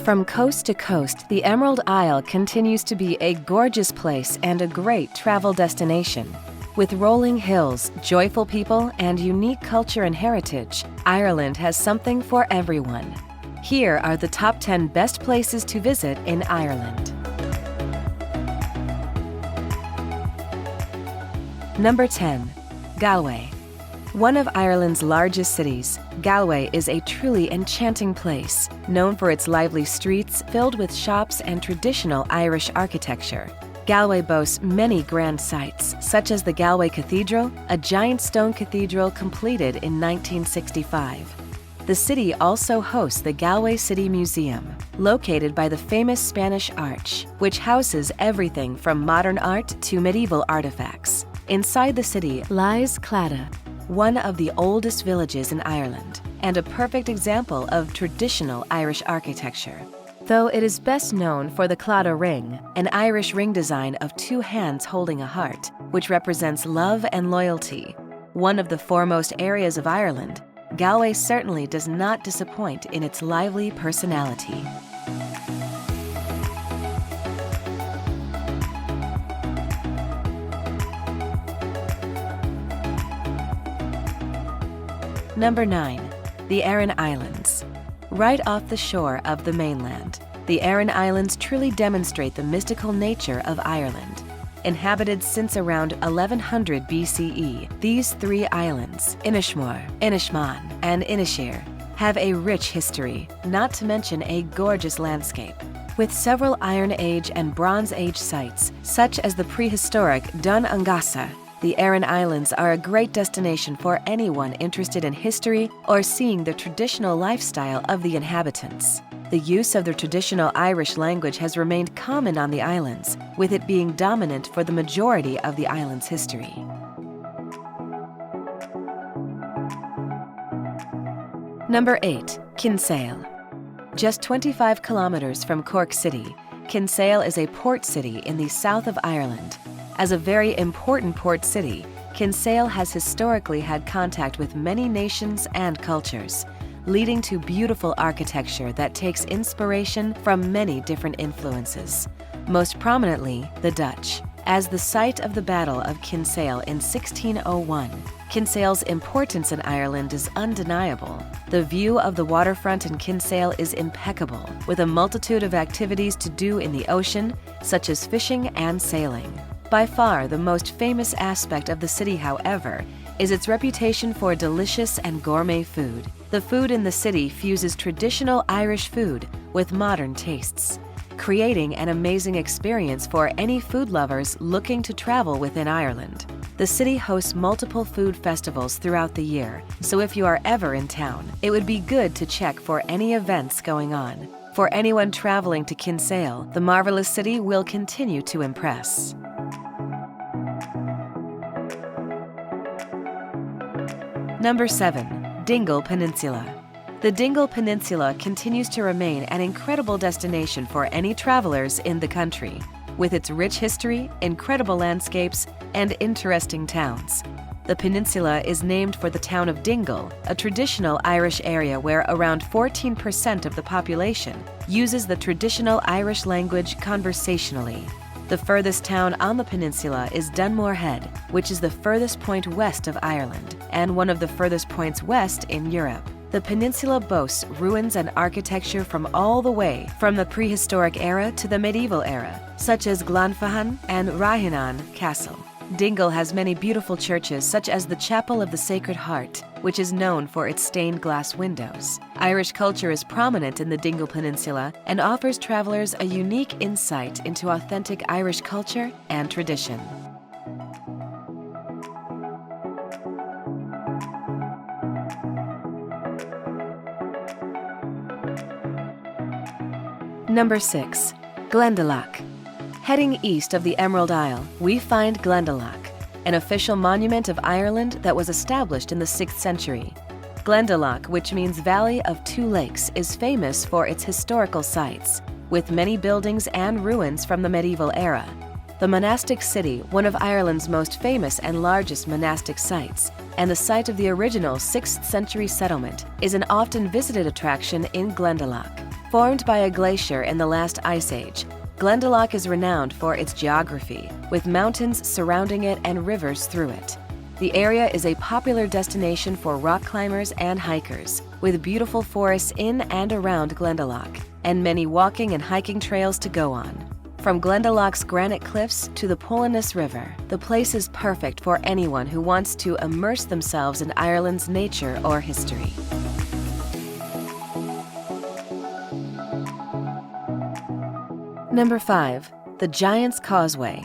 From coast to coast, the Emerald Isle continues to be a gorgeous place and a great travel destination. With rolling hills, joyful people, and unique culture and heritage, Ireland has something for everyone. Here are the top 10 best places to visit in Ireland. Number 10. Galway. One of Ireland's largest cities, Galway is a truly enchanting place, known for its lively streets filled with shops and traditional Irish architecture. Galway boasts many grand sights, such as the Galway Cathedral, a giant stone cathedral completed in 1965. The city also hosts the Galway City Museum, located by the famous Spanish Arch, which houses everything from modern art to medieval artifacts. Inside the city lies Claddagh, one of the oldest villages in Ireland, and a perfect example of traditional Irish architecture. Though it is best known for the Claddagh ring, an Irish ring design of two hands holding a heart, which represents love and loyalty. One of the foremost areas of Ireland, Galway certainly does not disappoint in its lively personality. Number 9. The Aran Islands. Right off the shore of the mainland, the Aran Islands truly demonstrate the mystical nature of Ireland. Inhabited since around 1100 BCE, these three islands, Inishmore, Inishmaan, and Inishere, have a rich history, not to mention a gorgeous landscape. With several Iron Age and Bronze Age sites, such as the prehistoric Dun Angasa, the Aran Islands are a great destination for anyone interested in history or seeing the traditional lifestyle of the inhabitants. The use of the traditional Irish language has remained common on the islands, with it being dominant for the majority of the island's history. Number 8. Kinsale. Just 25 kilometers from Cork City, Kinsale is a port city in the south of Ireland. As a very important port city, Kinsale has historically had contact with many nations and cultures, leading to beautiful architecture that takes inspiration from many different influences. Most prominently, the Dutch. As the site of the Battle of Kinsale in 1601, Kinsale's importance in Ireland is undeniable. The view of the waterfront in Kinsale is impeccable, with a multitude of activities to do in the ocean, such as fishing and sailing. By far the most famous aspect of the city, however, is its reputation for delicious and gourmet food. The food in the city fuses traditional Irish food with modern tastes, creating an amazing experience for any food lovers looking to travel within Ireland. The city hosts multiple food festivals throughout the year, so if you are ever in town, it would be good to check for any events going on. For anyone traveling to Kinsale, the marvelous city will continue to impress. Number 7. Dingle Peninsula. The Dingle Peninsula continues to remain an incredible destination for any travelers in the country, with its rich history, incredible landscapes, and interesting towns. The peninsula is named for the town of Dingle, a traditional Irish area where around 14% of the population uses the traditional Irish language conversationally. The furthest town on the peninsula is Dunmore Head, which is the furthest point west of Ireland and one of the furthest points west in Europe. The peninsula boasts ruins and architecture from all the way from the prehistoric era to the medieval era, such as Glanfahon and Rahinan Castle. Dingle has many beautiful churches, such as the Chapel of the Sacred Heart, which is known for its stained glass windows. Irish culture is prominent in the Dingle Peninsula and offers travelers a unique insight into authentic Irish culture and tradition. Number 6. Glendalough. Heading east of the Emerald Isle, we find Glendalough, an official monument of Ireland that was established in the 6th century. Glendalough, which means Valley of Two Lakes, is famous for its historical sites, with many buildings and ruins from the medieval era. The monastic city, one of Ireland's most famous and largest monastic sites, and the site of the original 6th century settlement, is an often visited attraction in Glendalough. Formed by a glacier in the last ice age, Glendalough is renowned for its geography, with mountains surrounding it and rivers through it. The area is a popular destination for rock climbers and hikers, with beautiful forests in and around Glendalough, and many walking and hiking trails to go on. From Glendalough's granite cliffs to the Polinus River, the place is perfect for anyone who wants to immerse themselves in Ireland's nature or history. Number 5. The Giants Causeway.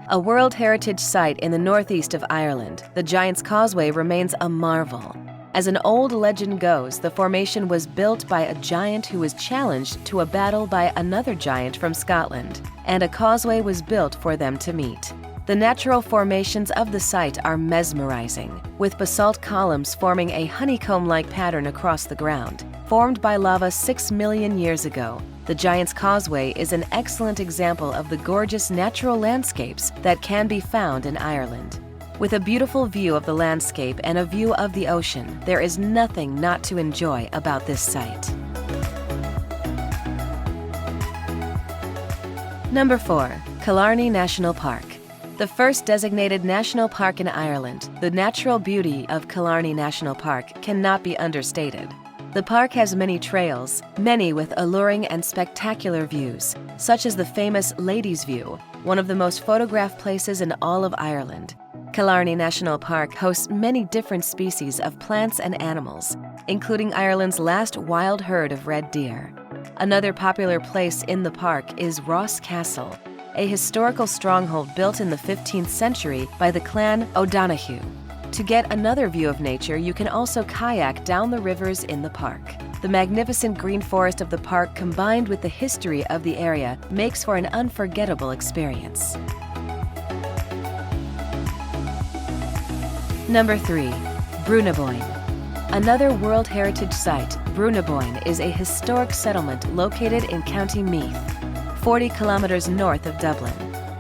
A World Heritage Site in the northeast of Ireland, the Giants Causeway remains a marvel. As an old legend goes, the formation was built by a giant who was challenged to a battle by another giant from Scotland, and a causeway was built for them to meet. The natural formations of the site are mesmerizing, with basalt columns forming a honeycomb-like pattern across the ground. Formed by lava 6 million years ago, the Giants Causeway is an excellent example of the gorgeous natural landscapes that can be found in Ireland. With a beautiful view of the landscape and a view of the ocean, there is nothing not to enjoy about this site. Number 4. Killarney National Park. The first designated national park in Ireland, the natural beauty of Killarney National Park cannot be understated. The park has many trails, many with alluring and spectacular views, such as the famous Ladies' View, one of the most photographed places in all of Ireland. Killarney National Park hosts many different species of plants and animals, including Ireland's last wild herd of red deer. Another popular place in the park is Ross Castle, a historical stronghold built in the 15th century by the clan O'Donoghue. To get another view of nature, you can also kayak down the rivers in the park. The magnificent green forest of the park combined with the history of the area makes for an unforgettable experience. Number 3. Bruno Boyne. Another World Heritage Site, Bruno Boyne is a historic settlement located in County Meath, 40 kilometers north of Dublin.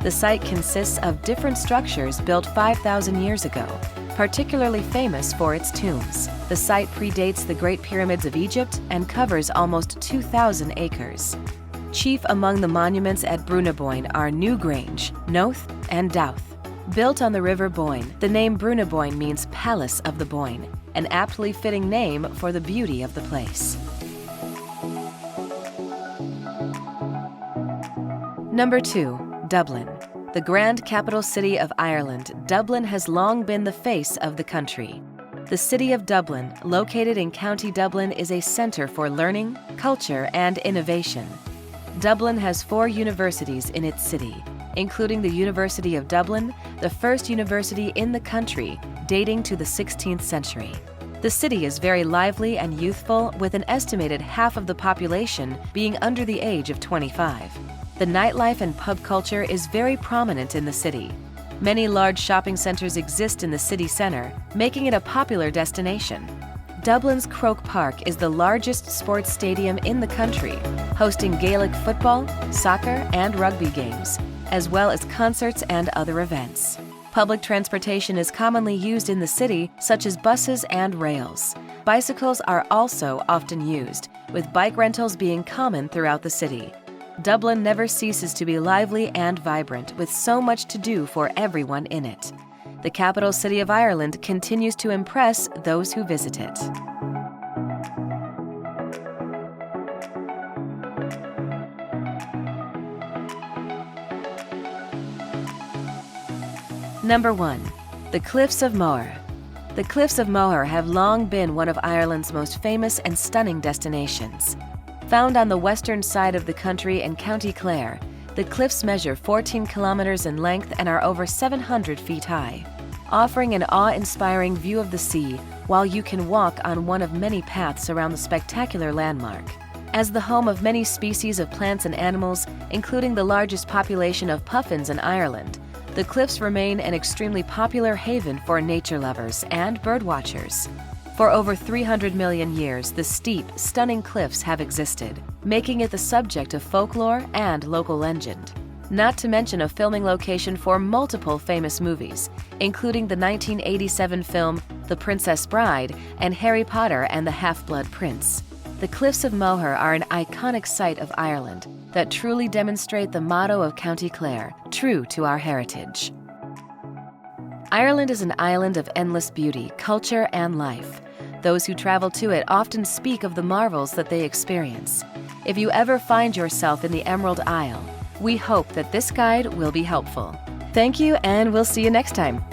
The site consists of different structures built 5,000 years ago, particularly famous for its tombs. The site predates the Great Pyramids of Egypt and covers almost 2,000 acres. Chief among the monuments at Bruno Boyne are New Grange, Noath, and Douth. Built on the River Boyne, the name Bruno Boyne means Palace of the Boyne, an aptly fitting name for the beauty of the place. Number 2. Dublin. The grand capital city of Ireland, Dublin has long been the face of the country. The city of Dublin, located in County Dublin, is a center for learning, culture, and innovation. Dublin has 4 universities in its city, including the University of Dublin, the first university in the country, dating to the 16th century. The city is very lively and youthful, with an estimated half of the population being under the age of 25. The nightlife and pub culture is very prominent in the city. Many large shopping centers exist in the city center, making it a popular destination. Dublin's Croke Park is the largest sports stadium in the country, hosting Gaelic football, soccer, and rugby games, as well as concerts and other events. Public transportation is commonly used in the city, such as buses and rails. Bicycles are also often used, with bike rentals being common throughout the city. Dublin never ceases to be lively and vibrant, with so much to do for everyone in it. The capital city of Ireland continues to impress those who visit it. Number 1. The Cliffs of Moher. The Cliffs of Moher have long been one of Ireland's most famous and stunning destinations. Found on the western side of the country in County Clare, the cliffs measure 14 kilometers in length and are over 700 feet high, offering an awe-inspiring view of the sea while you can walk on one of many paths around the spectacular landmark. As the home of many species of plants and animals, including the largest population of puffins in Ireland, the cliffs remain an extremely popular haven for nature lovers and birdwatchers. For over 300 million years, the steep, stunning cliffs have existed, making it the subject of folklore and local legend. Not to mention a filming location for multiple famous movies, including the 1987 film The Princess Bride and Harry Potter and the Half-Blood Prince. The Cliffs of Moher are an iconic site of Ireland that truly demonstrate the motto of County Clare, true to our heritage. Ireland is an island of endless beauty, culture, and life. Those who travel to it often speak of the marvels that they experience. If you ever find yourself in the Emerald Isle, we hope that this guide will be helpful. Thank you, and we'll see you next time.